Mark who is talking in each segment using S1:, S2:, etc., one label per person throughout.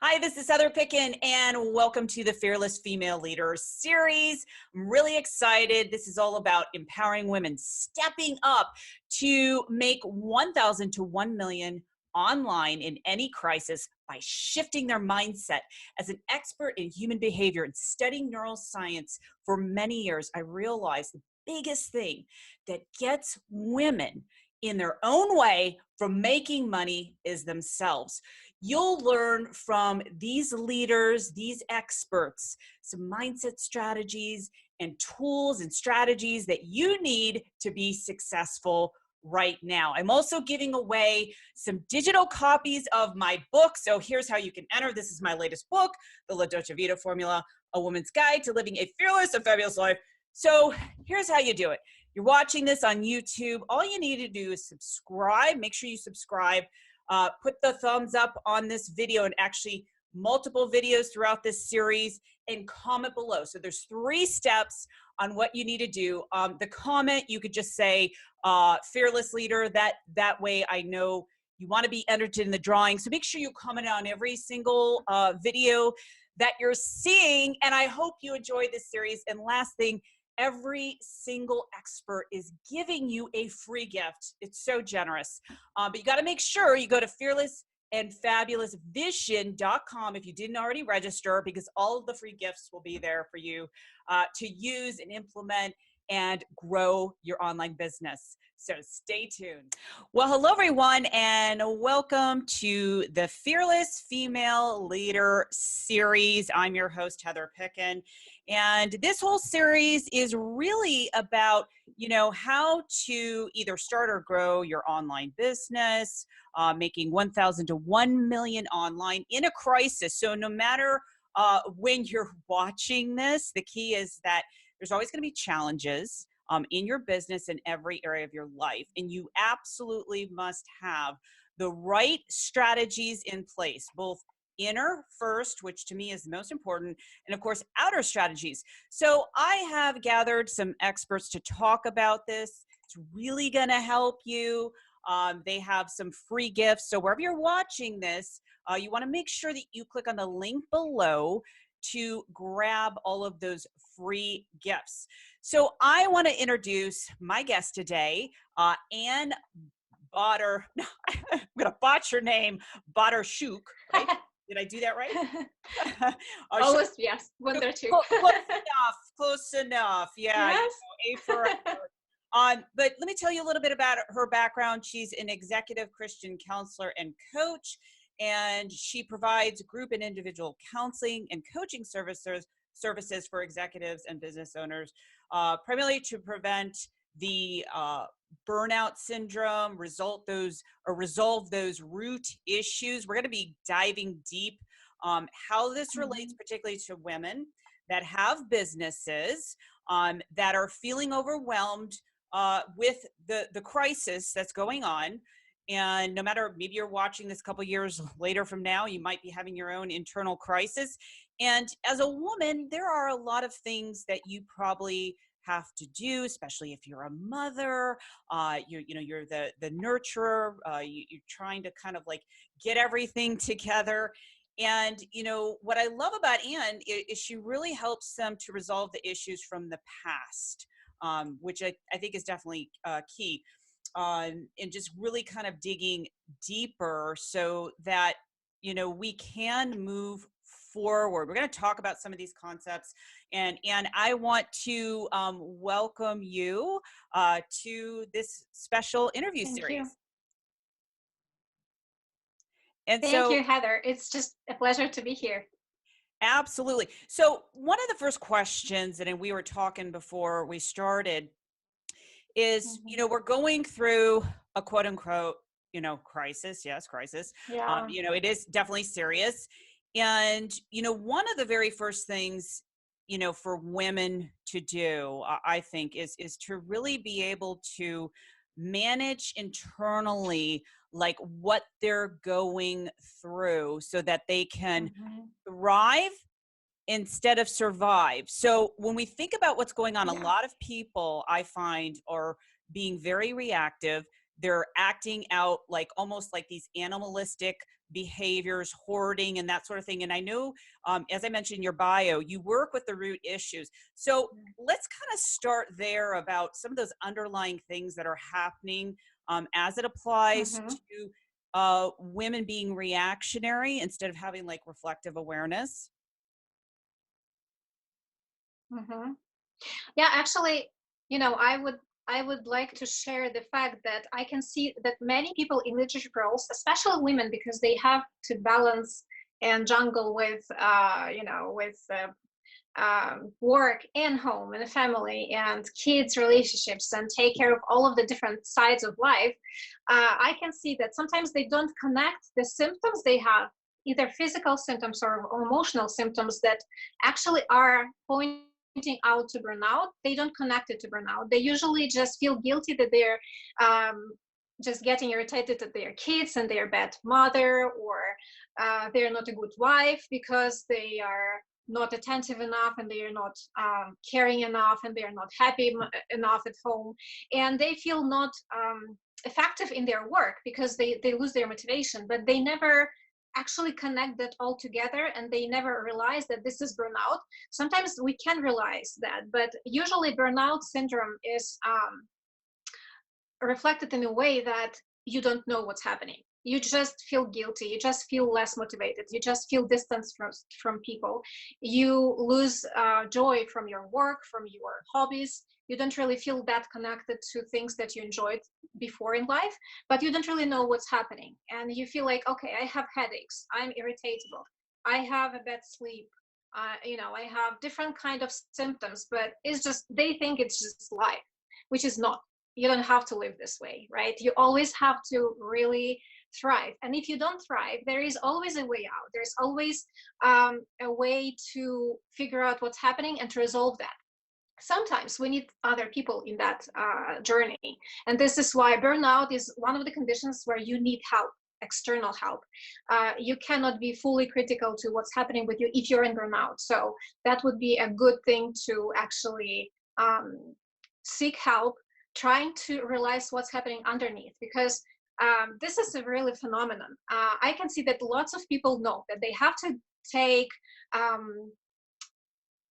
S1: Hi, this is Heather Pickin, and welcome to the Fearless Female Leader series. I'm really excited. This is all about empowering women, stepping up to make 1,000 to 1 million online in any crisis by shifting their mindset. As an expert in human behavior and studying neuroscience for many years, I realized the biggest thing that gets women in their own way from making money is themselves. You'll learn from these leaders, these experts, some mindset strategies and tools and strategies that you need to be successful right now. I'm also giving away some digital copies of my book. So here's how you can enter. This is my latest book, The Dolce Vita Formula, A Woman's Guide to Living a Fearless and Fabulous Life. So here's how you do it. You're watching this on YouTube. All you need to do is subscribe. Make sure you subscribe. Put the thumbs up on this video and actually multiple videos throughout this series, and comment below. So there's 3 steps on what you need to do. The comment, you could just say fearless leader. That way I know you want to be entered in the drawing. So make sure you comment on every single video that you're seeing. And I hope you enjoy this series. And last thing, every single expert is giving you a free gift. It's so generous. But you got to make sure you go to fearlessandfabulousvision.com if you didn't already register, because all of the free gifts will be there for you to use and implement and grow your online business. So stay tuned. Well, hello everyone, and welcome to the Fearless Female Leader series. I'm your host, Heather Pickin, and this whole series is really about, how to either start or grow your online business, making 1,000 to 1 million online in a crisis. So no matter when you're watching this, the key is that there's always going to be challenges in your business in every area of your life. And you absolutely must have the right strategies in place, both inner first, which to me is the most important, and of course, outer strategies. So I have gathered some experts to talk about this. It's really going to help you. They have some free gifts. So wherever you're watching this, you want to make sure that you click on the link below to grab all of those free gifts. So I want to introduce my guest today, Ann Botter. I'm going to botch her name, Bondarchuk, right? Did I do that right?
S2: Almost, yes. Bondarchuk.
S1: Close enough. Yeah.
S2: Yes.
S1: A for effort. But let me tell you a little bit about her background. She's an executive Christian counselor and coach, and she provides group and individual counseling and coaching services for executives and business owners, primarily to prevent the burnout syndrome, resolve those root issues. We're going to be diving deep how this relates particularly to women that have businesses that are feeling overwhelmed with the crisis that's going on. And no matter, maybe you're watching this a couple years later from now, you might be having your own internal crisis. And as a woman, there are a lot of things that you probably have to do, especially if you're a mother, you're the nurturer, you're trying to kind of like get everything together. And, what I love about Ann is she really helps them to resolve the issues from the past, which I think is definitely key. And just really kind of digging deeper so that, we can move forward. We're going to talk about some of these concepts, and I want to welcome you to this special interview
S2: Thank
S1: series.
S2: you.
S1: And
S2: Thank you, Heather. It's just a pleasure to be here.
S1: Absolutely. So one of the first questions, and we were talking before we started, is, we're going through a quote unquote, crisis. Yes, crisis.
S2: Yeah.
S1: It is definitely serious. And, one of the very first things, for women to do, I think, is to really be able to manage internally, like what they're going through so that they can thrive instead of survive. So when we think about what's going on, a lot of people I find are being very reactive. They're acting out like almost like these animalistic behaviors, hoarding, and that sort of thing. And I know, as I mentioned in your bio, you work with the root issues. So let's kind of start there about some of those underlying things that are happening as it applies
S2: Mm-hmm.
S1: to women being reactionary instead of having like reflective awareness.
S2: Mm-hmm. Yeah, actually, I would like to share the fact that I can see that many people in leadership roles, especially women, because they have to balance and jungle with, work and home and family and kids relationships and take care of all of the different sides of life. I can see that sometimes they don't connect the symptoms they have, either physical symptoms or emotional symptoms that actually are pointing out to burnout. They don't connect it to burnout. They usually just feel guilty that they're um, just getting irritated at their kids and they're a bad mother, or they're not a good wife because they are not attentive enough and they are not caring enough and they are not happy enough at home, and they feel not effective in their work because they lose their motivation, but they never actually connect that all together, and they never realize that this is burnout. Sometimes we can realize that, but usually burnout syndrome is reflected in a way that you don't know what's happening. You just feel guilty. You just feel less motivated. You just feel distance from people. You lose joy from your work, from your hobbies. You don't really feel that connected to things that you enjoyed before in life, but you don't really know what's happening. And you feel like, okay, I have headaches. I'm irritable. I have a bad sleep. I have different kind of symptoms, but it's just, they think it's just life, which is not. You don't have to live this way, right? You always have to really thrive. And if you don't thrive, there is always a way out. There's always a way to figure out what's happening and to resolve that. Sometimes we need other people in that journey. And this is why burnout is one of the conditions where you need help, external help. You cannot be fully critical to what's happening with you if you're in burnout. So that would be a good thing to actually seek help, trying to realize what's happening underneath, because this is a really phenomenon. I can see that lots of people know that they have to take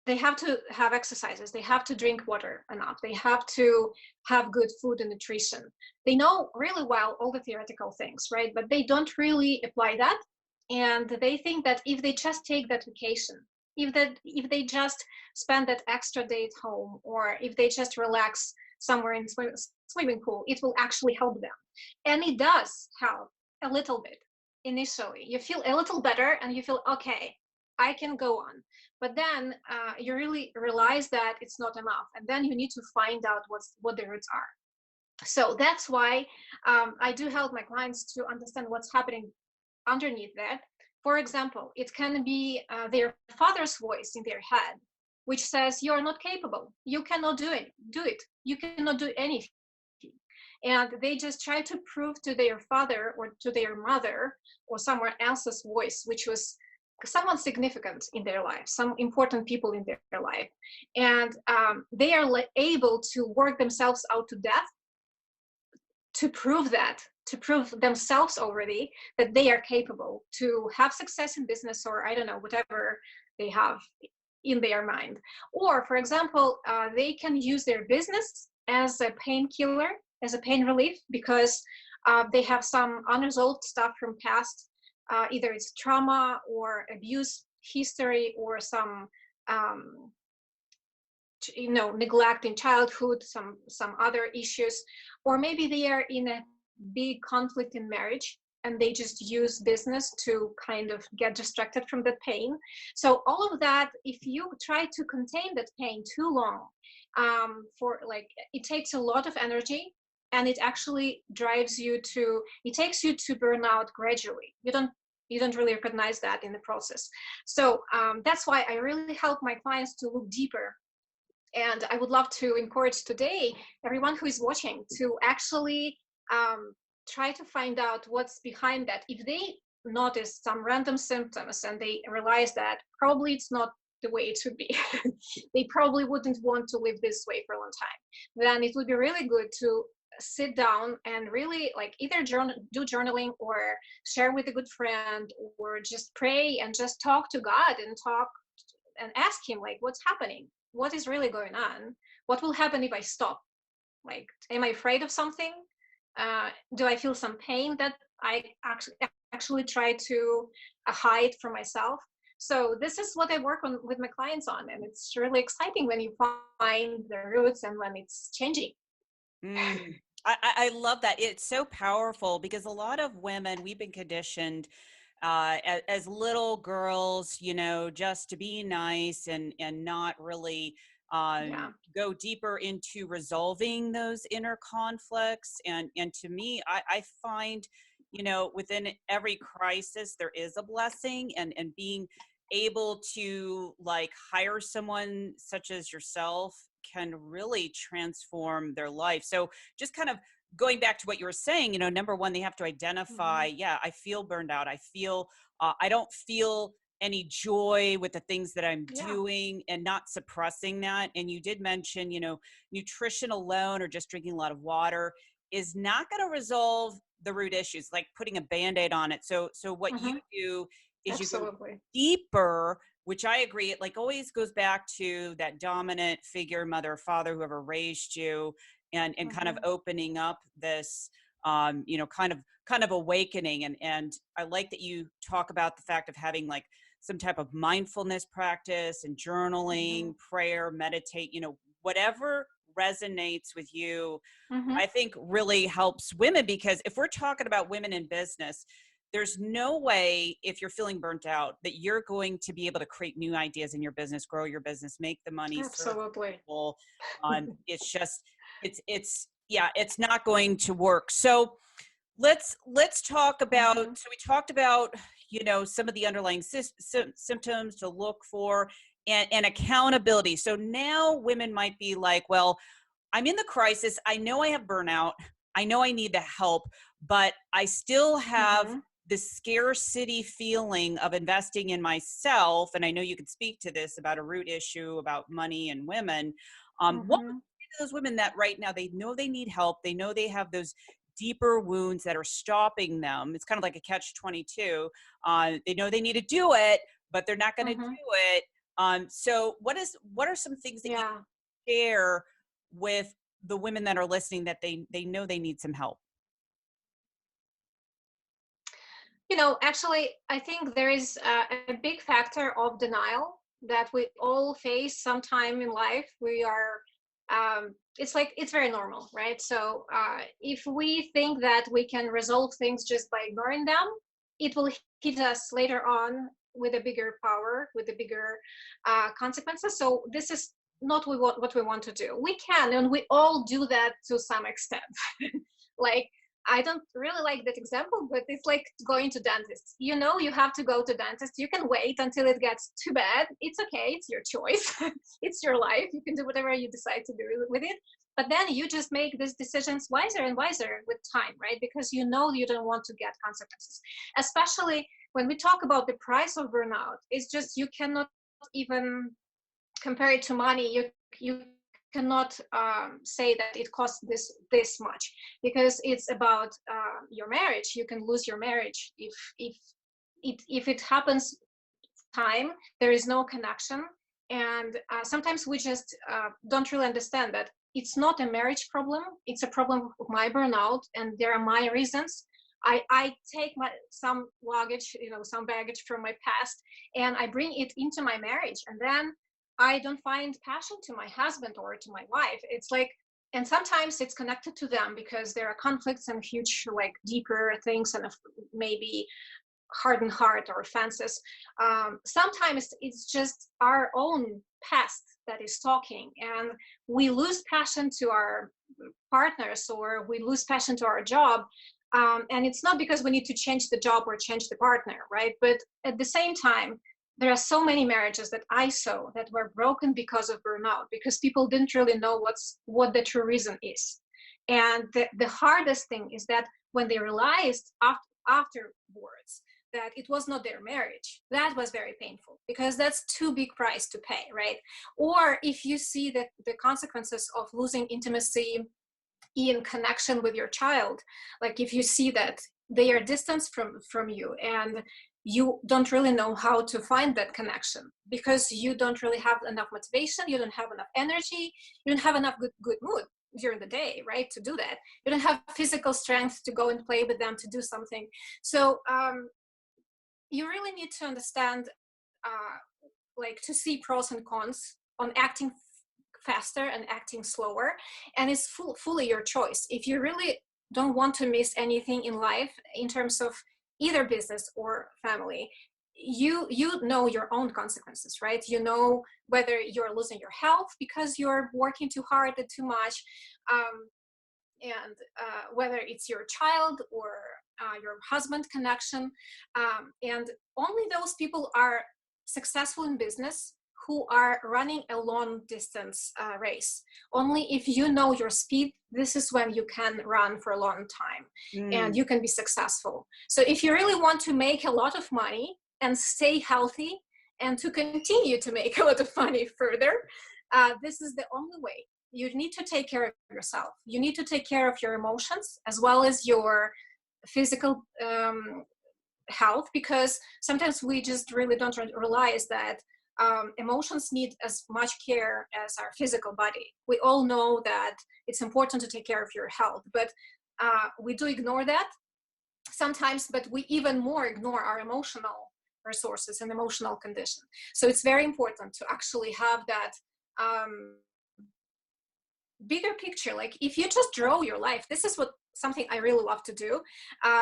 S2: they have to have exercises, they have to drink water enough, they have to have good food and nutrition. They know really well all the theoretical things, right? But they don't really apply that. And they think that if they just take that vacation, if they just spend that extra day at home, or if they just relax somewhere in swimming pool, it will actually help them. And it does help a little bit initially. You feel a little better and you feel, okay, I can go on. But then you really realize that it's not enough, and then you need to find out what the roots are. So that's why I do help my clients to understand what's happening underneath that. For example, it can be their father's voice in their head, which says you are not capable, you cannot do it, you cannot do anything. And they just try to prove to their father or to their mother or someone else's voice, which was someone significant in their life, some important people in their life. And they are able to work themselves out to death to prove themselves already that they are capable to have success in business, or I don't know, whatever they have in their mind. Or, for example, they can use their business as a painkiller, as a pain relief, because they have some unresolved stuff from past, either it's trauma or abuse history, or some neglect in childhood, some other issues, or maybe they are in a big conflict in marriage and they just use business to kind of get distracted from the pain. So all of that, if you try to contain that pain too long, it takes a lot of energy, and it actually it takes you to burnout gradually. You don't really recognize that in the process. So that's why I really help my clients to look deeper. And I would love to encourage today everyone who is watching to actually try to find out what's behind that. If they notice some random symptoms and they realize that probably it's not the way it should be, they probably wouldn't want to live this way for a long time, then it would be really good to sit down and really like either do journaling or share with a good friend, or just pray and just talk to God and talk and ask him like, what's happening? What is really going on? What will happen if I stop? Like, am I afraid of something? Do I feel some pain that I actually try to hide from myself? So this is what I work on with my clients on, and it's really exciting when you find the roots and when it's changing.
S1: Mm. I love that. It's so powerful because a lot of women, we've been conditioned as little girls, just to be nice and not really
S2: Yeah.
S1: go deeper into resolving those inner conflicts. And to me, I find, within every crisis, there is a blessing, and being able to like hire someone such as yourself can really transform their life. So just kind of going back to what you were saying, number one, they have to identify,
S2: Hmm.
S1: yeah, I feel burned out. I feel, I don't feel any joy with the things that I'm
S2: Yeah.
S1: doing, and not suppressing that. And you did mention, nutrition alone or just drinking a lot of water is not going to resolve the root issues, like putting a band-aid on it. So what you
S2: Hmm.
S1: do is you go
S2: Absolutely.
S1: deeper, which I agree, it like always goes back to that dominant figure, mother or father, whoever raised you, and kind of
S2: Hmm.
S1: opening up this kind of awakening. And I like that you talk about the fact of having like some type of mindfulness practice and
S2: Hmm.
S1: journaling, prayer, meditate, whatever resonates with you.
S2: Hmm.
S1: I think really helps women, because if we're talking about women in business, there's no way, if you're feeling burnt out, that you're going to be able to create new ideas in your business, grow your business, make the money, serve
S2: Absolutely.
S1: people. It's just, yeah, it's not going to work. So let's talk about,
S2: Hmm.
S1: so we talked about, some of the underlying symptoms to look for, and accountability. So now women might be like, well, I'm in the crisis. I know I have burnout. I know I need the help, but I still have
S2: Hmm.
S1: the scarcity feeling of investing in myself. And I know you could speak to this about a root issue about money and women. What would
S2: Hmm.
S1: you say to those women that right now they know they need help? They know they have those deeper wounds that are stopping them. It's kind of like a catch-22. They know they need to do it, but they're not going to
S2: Hmm.
S1: do it. So what are some things that you
S2: Yeah.
S1: share with the women that are listening, that they know they need some help?
S2: Actually, I think there is a big factor of denial that we all face sometime in life. It's like, it's very normal, right? So if we think that we can resolve things just by ignoring them, it will hit us later on with a bigger power, with the bigger consequences. So this is not what we want to do. We can, and we all do that to some extent. Like, I don't really like that example, but it's like going to dentist. You have to go to dentist. You can wait until it gets too bad. It's okay. It's your choice. It's your life. You can do whatever you decide to do with it. But then you just make these decisions wiser and wiser with time, right? Because you don't want to get consequences. Especially when we talk about the price of burnout, it's just you cannot even compare it to money. You cannot say that it costs this much, because it's about your marriage. You can lose your marriage if it happens time. There is no connection, and sometimes we just don't really understand that it's not a marriage problem. It's a problem of my burnout, and there are my reasons. I take some luggage, some baggage from my past, and I bring it into my marriage, and then I don't find passion to my husband or to my wife. It's like, and sometimes it's connected to them because there are conflicts and huge, like, deeper things, and maybe hardened heart or offenses. Sometimes it's just our own past that is talking, and we lose passion to our partners, or we lose passion to our job. And it's not because we need to change the job or change the partner, right? But at the same time, there are so many marriages that I saw that were broken because of burnout, because people didn't really know what the true reason is. And the hardest thing is that when they realized afterwards that it was not their marriage, that was very painful, because that's too big price to pay, right? Or if you see that the consequences of losing intimacy in connection with your child, like if you see that they are distanced from you and you don't really know how to find that connection because you don't really have enough motivation, you don't have enough energy, you don't have enough good mood during the day, right, to do that. You don't have physical strength to go and play with them, to do something. So you really need to understand, like, to see pros and cons on acting faster and acting slower, and it's fully your choice. If you really don't want to miss anything in life in terms of either business or family, you know your own consequences, right? You know whether you're losing your health because you're working too hard and too much, and whether it's your child or your husband connection, and only those people are successful in business who are running a long distance race. Only if you know your speed, this is when you can run for a long time and
S1: Mm.
S2: you can be successful. So if you really want to make a lot of money and stay healthy and to continue to make a lot of money further, this is the only way. You need to take care of yourself. You need to take care of your emotions as well as your physical health, because sometimes we just really don't realize that emotions need as much care as our physical body. We all know that it's important to take care of your health, but we do ignore that sometimes, but we even more ignore our emotional resources and emotional condition. So it's very important to actually have that bigger picture. Like if you just draw your life, this is what something I really love to do.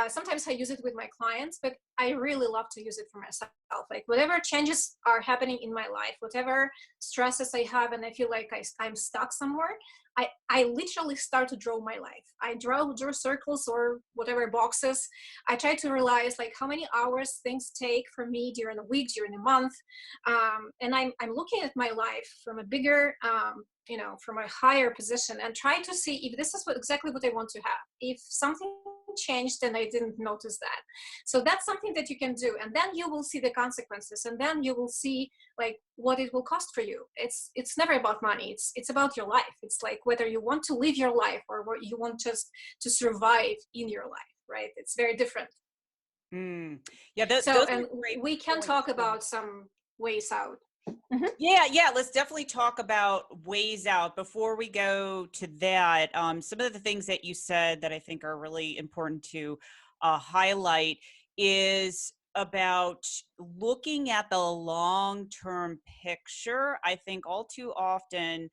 S2: Sometimes I use it with my clients, but I really love to use it for myself. Like whatever changes are happening in my life, whatever stresses I have, and I feel like I'm stuck somewhere, I literally start to draw my life. I draw circles or whatever boxes. I try to realize like how many hours things take for me during a week, during a month, and I'm looking at my life from a bigger from a higher position, and try to see if this is exactly what I want to have. If something changed and I didn't notice that. So that's something that you can do. And then you will see the consequences, and then you will see like what it will cost for you. It's never about money. It's about your life. It's like whether you want to live your life or what you want just to survive in your life, right? It's very different.
S1: Mm. Yeah,
S2: So,
S1: those are
S2: and
S1: great
S2: we can
S1: points.
S2: talk about some ways out. Mhm.
S1: Yeah, let's definitely talk about ways out. Before we go to that, some of the things that you said that I think are really important to highlight is about looking at the long-term picture. I think all too often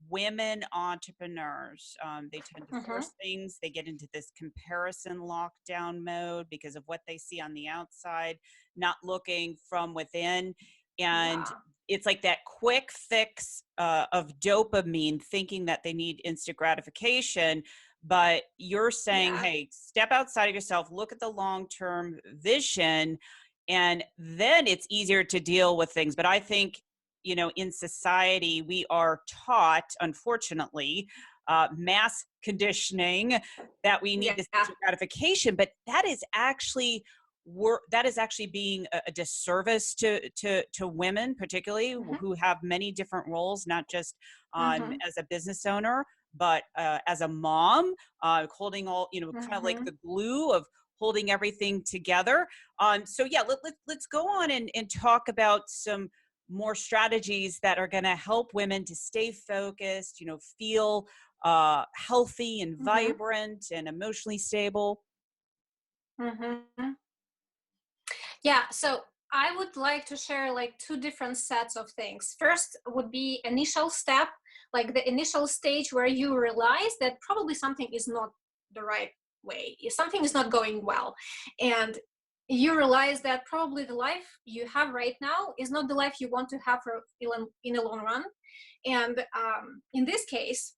S1: women entrepreneurs, they tend to
S2: Mhm.
S1: force things. They get into this comparison lockdown mode because of what they see on the outside, not looking from within. And
S2: Yeah.
S1: it's like that quick fix of dopamine, thinking that they need instant gratification. But you're saying,
S2: Yeah.
S1: hey, step outside of yourself, look at the long term vision, and then it's easier to deal with things. But I think, in society, we are taught, unfortunately, mass conditioning, that we need
S2: Yeah.
S1: this instant gratification. But that is actually being a disservice to women, particularly
S2: Mhm.
S1: who have many different roles, not just
S2: Mhm.
S1: as a business owner, but as a mom, holding all, kind of like
S2: Mhm.
S1: the glue of holding everything together. So yeah, let's go on and talk about some more strategies that are going to help women to stay focused, feel healthy and
S2: Mhm.
S1: vibrant and emotionally stable.
S2: Mhm. Yeah, so I would like to share like two different sets of things. First would be initial step, like the initial stage where you realize that probably something is not the right way, something is not going well. And you realize that probably the life you have right now is not the life you want to have for in a long run. And in this case,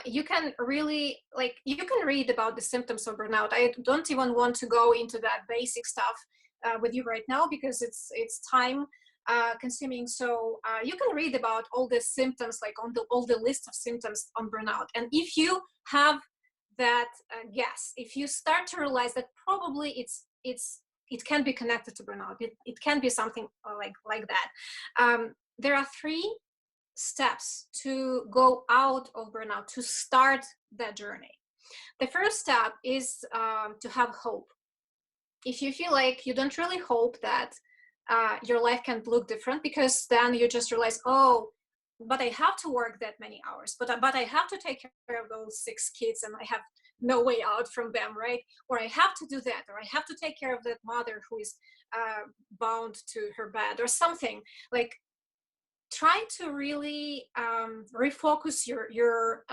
S2: you can really like you can read about the symptoms of burnout. I don't even want to go into that basic stuff with you right now because it's time consuming. So you can read about all the symptoms, like on all the list of symptoms on burnout. And if you have that guess, if you start to realize that probably it can be connected to burnout, it can be something like that. There are three steps to go out of burnout, to start that journey. The first step is to have hope. If you feel like you don't really hope that your life can look different, because then you just realize, oh, but I have to work that many hours, but I have to take care of those 6 kids and I have no way out from them, right? Or I have to do that, or I have to take care of that mother who is bound to her bed or something. Like, try to really refocus your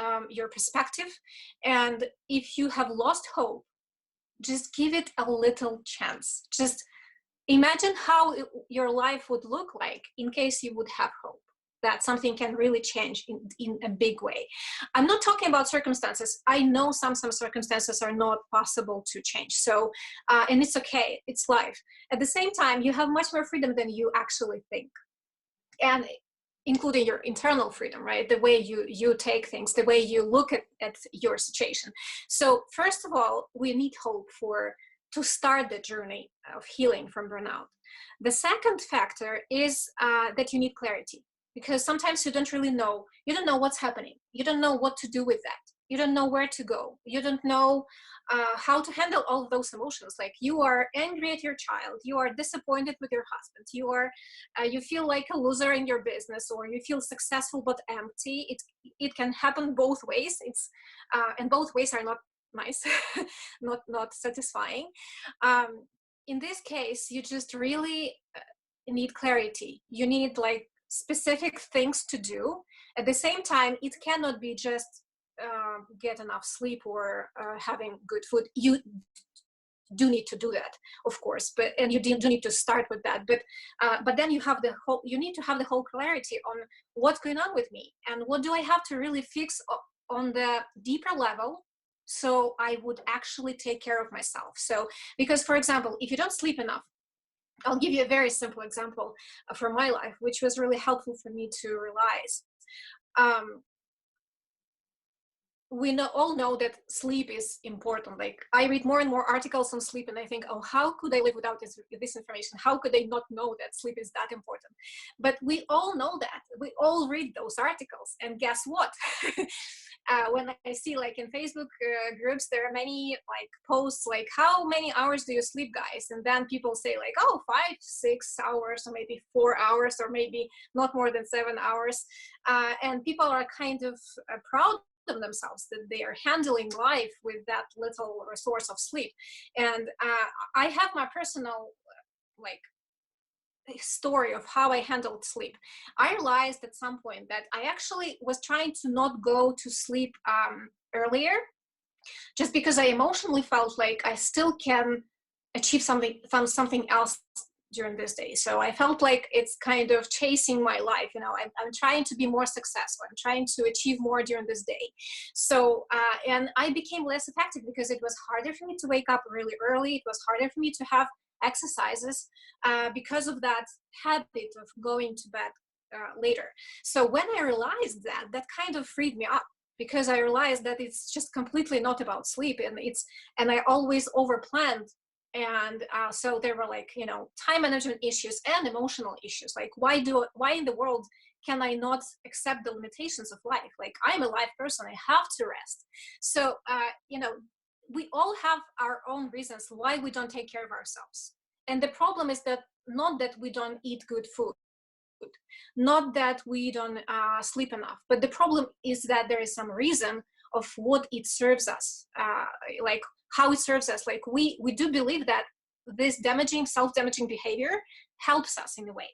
S2: perspective. And if you have lost hope, just give it a little chance. Just imagine how your life would look like in case you would have hope that something can really change in a big way. I'm not talking about circumstances. I know some circumstances are not possible to change. So, and it's okay, it's life. At the same time, you have much more freedom than you actually think. And including your internal freedom, right? The way you take things, the way you look at your situation. So first of all, we need hope to start the journey of healing from burnout. The second factor is that you need clarity, because sometimes you don't know what's happening. You don't know what to do with that. You don't know where to go. You don't know how to handle all of those emotions. Like, you are angry at your child, you are disappointed with your husband, you feel like a loser in your business, or you feel successful but empty. It can happen both ways. And both ways are not nice, not satisfying. In this case, you just really need clarity. You need like specific things to do. At the same time, it cannot be just get enough sleep or having good food. You do need to do that, of course, and you do need to start with that. But then you need to have the whole clarity on what's going on with me and what do I have to really fix on the deeper level, so I would actually take care of myself. So, because for example, if you don't sleep enough, I'll give you a very simple example from my life, which was really helpful for me to realize. We all know that sleep is important. Like, I read more and more articles on sleep, and I think, oh, how could I live without this information? How could I not know that sleep is that important? But we all know that. We all read those articles, and guess what? When I see, like, in Facebook groups, there are many like posts like, how many hours do you sleep, guys? And then people say like, oh, 5, 6 hours, or maybe 4 hours, or maybe not more than 7 hours. And people are kind of proud of themselves that they are handling life with that little resource of sleep. And I have my personal like story of how I handled sleep. I realized at some point that I actually was trying to not go to sleep earlier, just because I emotionally felt like I still can achieve something else during this day. So I felt like it's kind of chasing my life. I'm trying to be more successful. I'm trying to achieve more during this day. So, and I became less effective because it was harder for me to wake up really early. It was harder for me to have exercises because of that habit of going to bed later. So when I realized that kind of freed me up, because I realized that it's just completely not about sleep, and I always overplanned. And so there were like, time management issues and emotional issues. Like, why in the world can I not accept the limitations of life? Like, I'm a live person, I have to rest. So, we all have our own reasons why we don't take care of ourselves. And the problem is that not that we don't eat good food, not that we don't sleep enough, but the problem is that there is some reason of what it serves us, like how it serves us. Like, we do believe that this self-damaging behavior helps us in a way.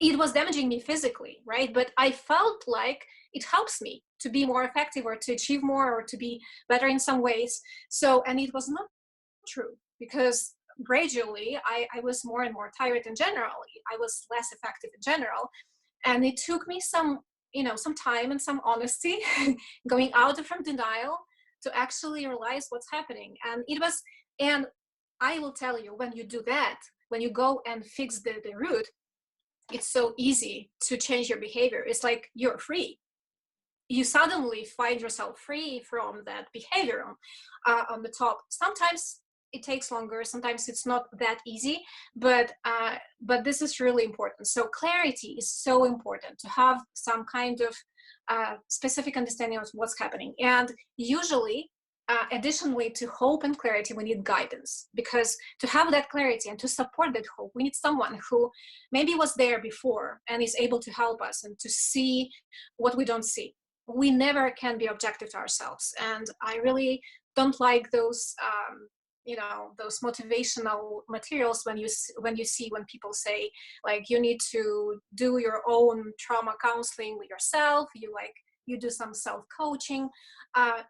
S2: It was damaging me physically, right? But I felt like it helps me to be more effective, or to achieve more, or to be better in some ways. So, and it was not true, because gradually I was more and more tired in general. I was less effective in general. And it took me some time and some honesty going out from denial to actually realize what's happening. And I will tell you, when you do that, when you go and fix the root, it's so easy to change your behavior. It's like you're free. You suddenly find yourself free from that behavior on the top. Sometimes it takes longer. Sometimes it's not that easy, but this is really important. So clarity is so important, to have some kind of specific understanding of what's happening. And usually, additionally to hope and clarity, we need guidance, because to have that clarity and to support that hope, we need someone who maybe was there before and is able to help us and to see what we don't see. We never can be objective to ourselves, and I really don't like those those motivational materials when people say, like, you need to do your own trauma counseling with yourself, you do some self-coaching.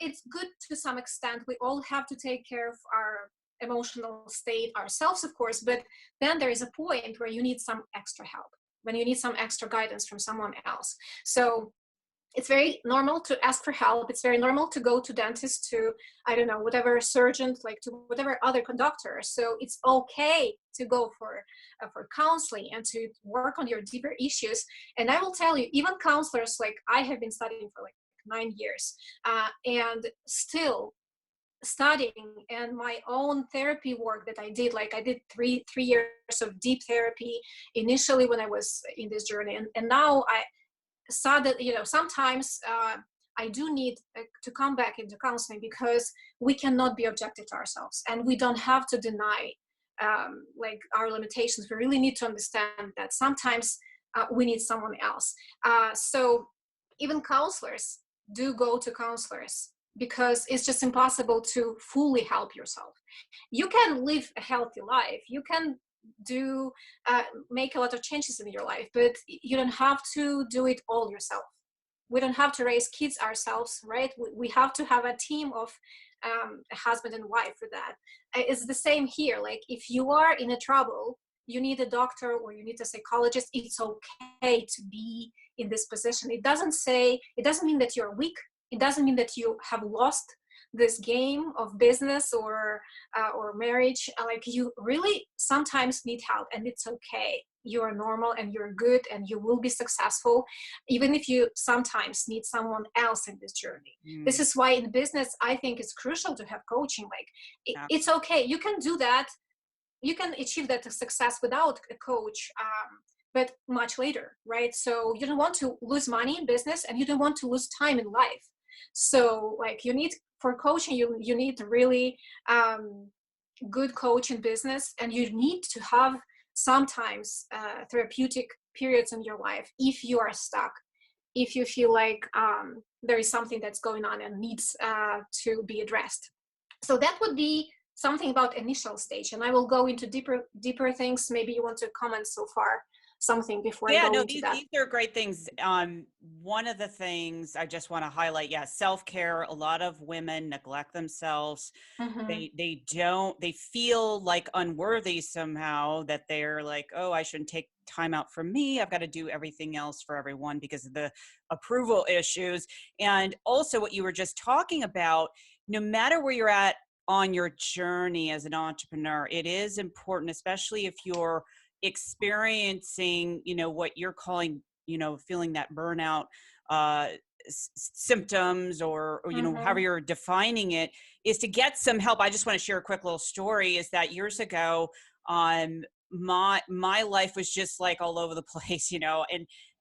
S2: It's good to some extent. We all have to take care of our emotional state ourselves, of course, but then there is a point where you need some extra help, when you need some extra guidance from someone else. So it's very normal to ask for help. It's very normal to go to dentist, to, I don't know, whatever surgeon, like to whatever other doctor. So it's okay to go for counseling and to work on your deeper issues. And I will tell you, even counselors, like I have been studying for like 9 years, and still studying, and my own therapy work that I did, like I did three years of deep therapy initially when I was in this journey, and now I saw that, sometimes I do need to come back into counseling, because we cannot be objective to ourselves, and we don't have to deny like our limitations. We really need to understand that sometimes we need someone else. So even counselors do go to counselors, because it's just impossible to fully help yourself. You can live a healthy life, you can do make a lot of changes in your life, but you don't have to do it all yourself. We don't have to raise kids ourselves, right? We have to have a team of a husband and wife for that. It's the same here. Like, if you are in a trouble, you need a doctor or you need a psychologist. It's okay to be in this position. It doesn't mean that you're weak. It doesn't mean that you have lost this game of business or marriage. Like, you really sometimes need help, and it's okay. You are normal and you're good and you will be successful, even if you sometimes need someone else in this journey. This is why in business, I think it's crucial to have coaching. Like, it's okay. You can do that. You can achieve that success without a coach, but much later, right? So you don't want to lose money in business, and you don't want to lose time in life. So, like, you need, for coaching, you need really good coach in business, and you need to have sometimes therapeutic periods in your life if you are stuck, if you feel like there is something that's going on and needs to be addressed. So that would be something about initial stage, and I will go into deeper things. Maybe you want to comment so far something before I go into that.
S1: These are great things. One of the things I just want to highlight, self-care. A lot of women neglect themselves. They feel like unworthy somehow, that they're like, oh, I shouldn't take time out for me. I've got to do everything else for everyone because of the approval issues. And also what you were just talking about, no matter where you're at on your journey as an entrepreneur, it is important, especially if you're experiencing, what you're calling, feeling that burnout symptoms, or however you're defining it, is to get some help. I just want to share a quick little story. Is that years ago, my life was just like all over the place,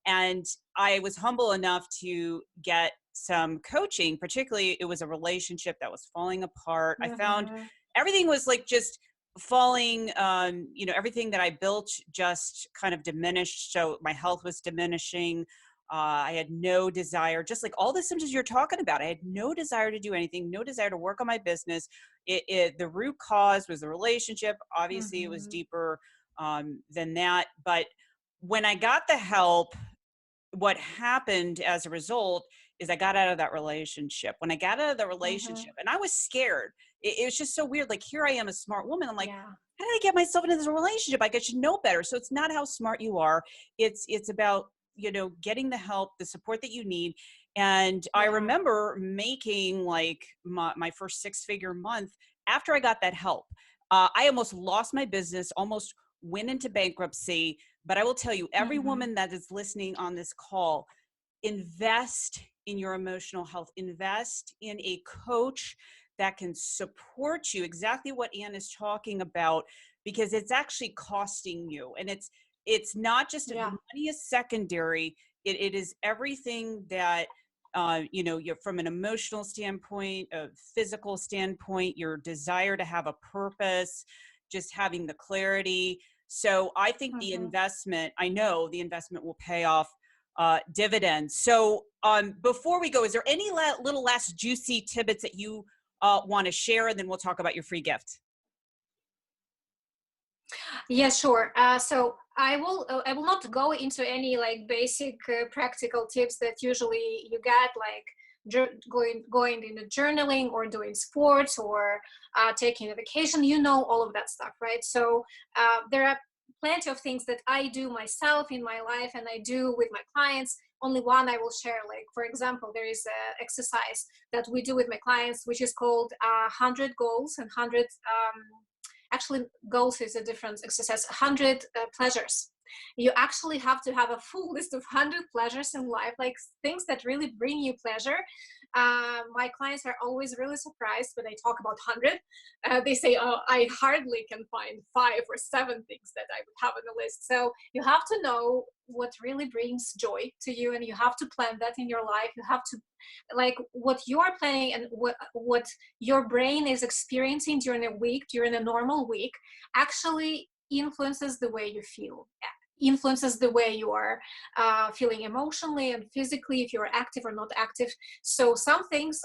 S1: and I was humble enough to get some coaching. Particularly, it was a relationship that was falling apart. I found everything was like just falling, everything that I built just kind of diminished. So my health was diminishing. I had no desire, just like all the symptoms you're talking about. I had no desire to do anything, no desire to work on my business. The root cause was the relationship. Obviously, it was deeper than that. But when I got the help, what happened as a result is I got out of that relationship. When I got out of the relationship, and I was scared, it was just so weird. Like, here I am, a smart woman. I'm like, how did I get myself into this relationship? Like, I should know better. So it's not how smart you are. It's about, getting the help, the support that you need. And I remember making like my first 6-figure month after I got that help. I almost lost my business, almost went into bankruptcy. But I will tell you, every woman that is listening on this call, invest in your emotional health, invest in a coach that can support you, exactly what Anne is talking about, because it's actually costing you. And it's not just the
S2: Yeah.
S1: money is secondary. It is everything that you know, you're from an emotional standpoint, a physical standpoint, your desire to have a purpose, just having the clarity. So I think the
S2: Hmm.
S1: investment, I know the investment will pay off dividends. So before we go, is there any little last juicy tidbits that you want to share, and then we'll talk about your free gift?
S2: Yeah, sure. So I will not go into any like basic practical tips that usually you get, like going into journaling or doing sports or taking a vacation. You know all of that stuff, right? So there are plenty of things that I do myself in my life and I do with my clients. Only one I will share. Like for example, there is a exercise that we do with my clients, which is called 100 goals and 100 actually goals is a different exercise. 100 pleasures. You actually have to have a full list of 100 pleasures in life, like things that really bring you pleasure. My clients are always really surprised when I talk about 100. They say, oh, I hardly can find 5 or 7 things that I would have on the list. So you have to know what really brings joy to you, and you have to plan that in your life. You have to, like, what you are planning and what your brain is experiencing during a week, during a normal week, actually influences the way you feel, influences the way you are feeling emotionally and physically, if you're active or not active. So some things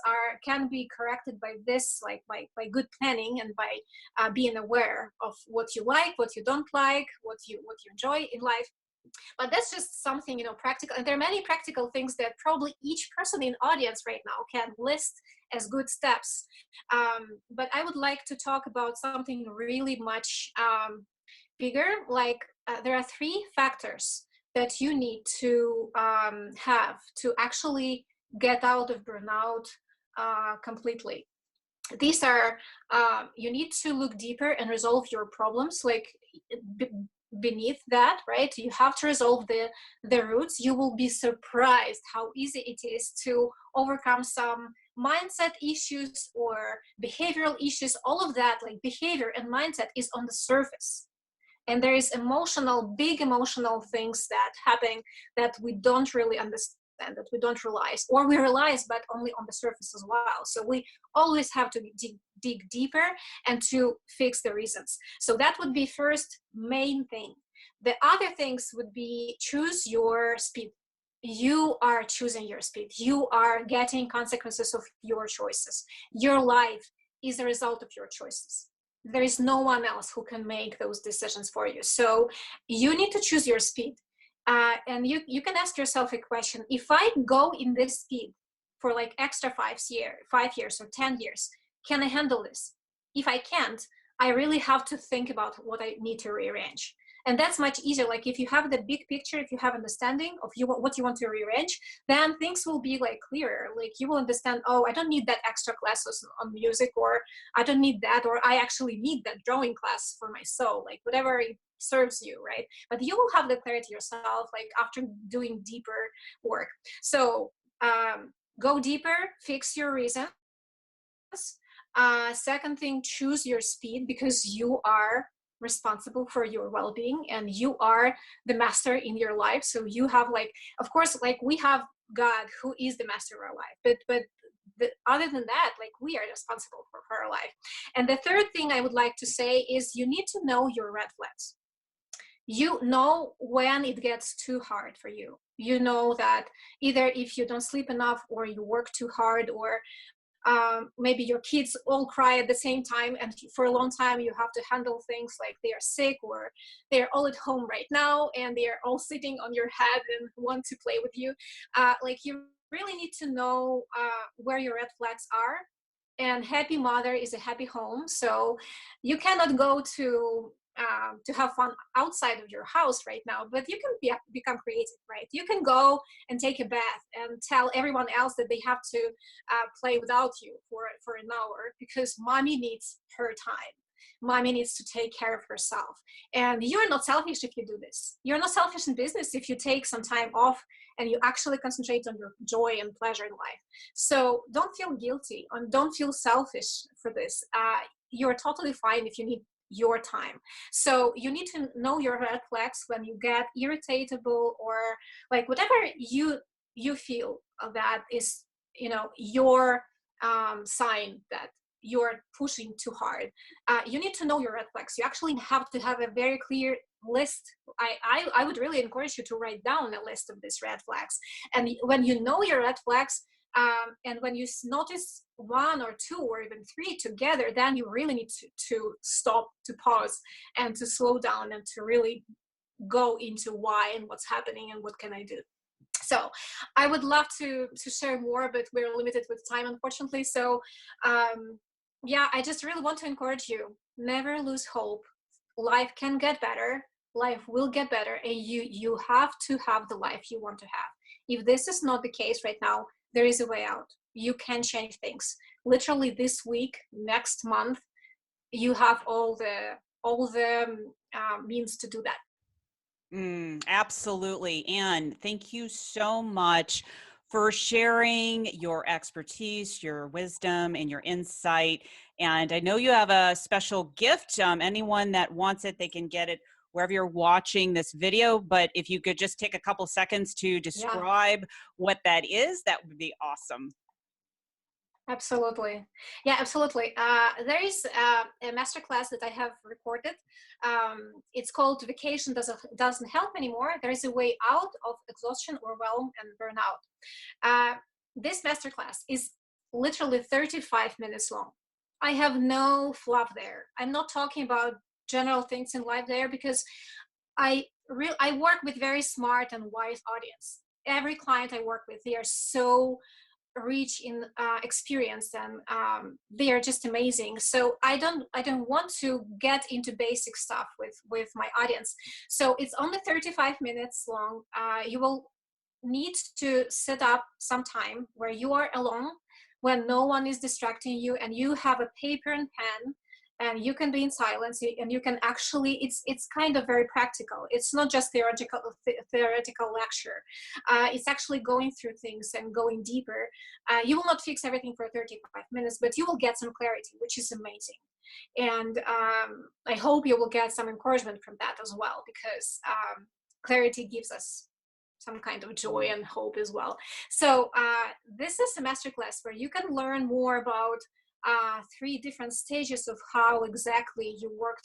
S2: can be corrected by this, like by good planning and by being aware of what you like, what you don't like, what you enjoy in life. But that's just something, you know, practical. And there are many practical things that probably each person in audience right now can list as good steps. But I would like to talk about something really much bigger. Like there are 3 factors that you need to have to actually get out of burnout completely. These are you need to look deeper and resolve your problems, like b- beneath that, right? You have to resolve the roots. You will be surprised how easy it is to overcome some mindset issues or behavioral issues. All of that, like behavior and mindset, is on the surface, and there is big emotional things that happen that we don't really understand, that we don't realize, or we realize but only on the surface as well. So we always have to dig deeper and to fix the reasons. So that would be first main thing. The other things would be choose your speed. You are choosing your speed. You are getting consequences of your choices. Your life is a result of your choices. There is no one else who can make those decisions for you. So you need to choose your speed. And you can ask yourself a question: if I go in this speed for like extra 5 years or 10 years, can I handle this? If I can't, I really have to think about what I need to rearrange. And that's much easier. Like if you have the big picture, if you have understanding of what you want to rearrange, then things will be like clearer. Like you will understand, oh, I don't need that extra classes on music, or I don't need that, or I actually need that drawing class for my soul, like whatever it serves you, right? But you will have the clarity yourself, like after doing deeper work. So go deeper, fix your reasons. Second thing, choose your speed, because you are responsible for your well-being and you are the master in your life. So you have, like, of course, like we have God who is the master of our life, but other than that, like we are responsible for our life. And the third thing I would like to say is you need to know your red flags. You know when it gets too hard for you. You know that either if you don't sleep enough, or you work too hard, or maybe your kids all cry at the same time, and for a long time you have to handle things like they are sick, or they're all at home right now and they're all sitting on your head and want to play with you. Like you really need to know where your red flags are. And happy mother is a happy home. So you cannot go to have fun outside of your house right now, but you can become creative, right? You can go and take a bath and tell everyone else that they have to play without you for an hour, because mommy needs her time. Mommy needs to take care of herself. And you're not selfish if you do this. You're not selfish in business if you take some time off and you actually concentrate on your joy and pleasure in life. So don't feel guilty and don't feel selfish for this. You're totally fine if you need your time. So you need to know your red flags when you get irritatable, or like whatever you feel that is, your sign that you're pushing too hard. You need to know your red flags. You actually have to have a very clear list. I would really encourage you to write down a list of these red flags. And when you know your red flags, and when you notice one or two or even three together, then you really need to stop, to pause, and to slow down, and to really go into why and what's happening and what can I do. So I would love to share more, but we're limited with time, unfortunately. So yeah, I just really want to encourage you, never lose hope. Life can get better. Life will get better, and you have to have the life you want to have. If this is not the case right now, there is a way out. You can change things. Literally this week, next month, you have all the means to do that.
S1: Absolutely. And thank you so much for sharing your expertise, your wisdom, and your insight. And I know you have a special gift. Anyone that wants it, they can get it wherever you're watching this video. But if you could just take a couple seconds to
S2: Yeah.
S1: describe what that is, that would be awesome.
S2: Absolutely. Yeah, absolutely. There is a masterclass that I have recorded. It's called Vacation Doesn't Help Anymore. There is a way out of exhaustion, overwhelm, and burnout. This masterclass is literally 35 minutes long. I have no fluff there. I'm not talking about general things in life there, because I work with very smart and wise audience. Every client I work with, they are so rich in experience, and they are just amazing. So I don't want to get into basic stuff with my audience. So it's only 35 minutes long. You will need to set up some time where you are alone, when no one is distracting you, and you have a paper and pen, and you can be in silence, and you can actually, it's kind of very practical. It's not just theoretical lecture. It's actually going through things and going deeper. You will not fix everything for 35 minutes, but you will get some clarity, which is amazing. And I hope you will get some encouragement from that as well, because clarity gives us some kind of joy and hope as well. So this is a masterclass where you can learn more about 3 different stages of how exactly you work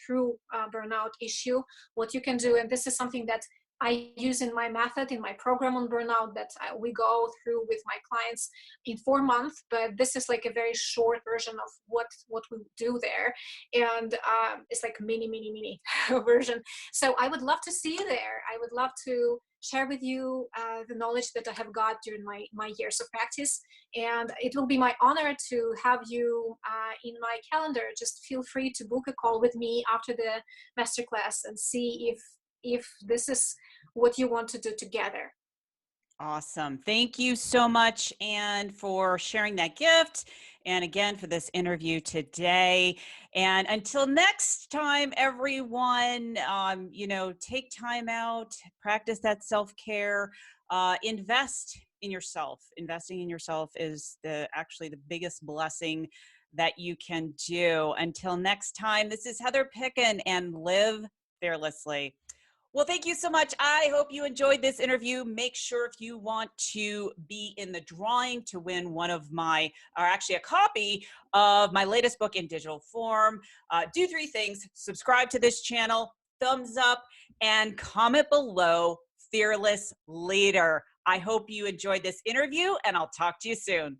S2: through burnout issue, what you can do. And this is something that I use in my method, in my program on burnout, that we go through with my clients in 4 months. But this is like a very short version of what we do there. And it's like mini version. So I would love to see you there. I would love to share with you the knowledge that I have got during my years of practice. And it will be my honor to have you in my calendar. Just feel free to book a call with me after the masterclass and see if this is what you want to do together.
S1: Awesome. Thank you so much, Anne, for sharing that gift. And again, for this interview today. And until next time, everyone, take time out, practice that self-care, invest in yourself. Investing in yourself is actually the biggest blessing that you can do. Until next time, this is Heather Pickin, and live fearlessly. Well, thank you so much. I hope you enjoyed this interview. Make sure, if you want to be in the drawing to win a copy of my latest book in digital form, do 3 things. Subscribe to this channel, thumbs up, and comment below, Fearless Leader. I hope you enjoyed this interview, and I'll talk to you soon.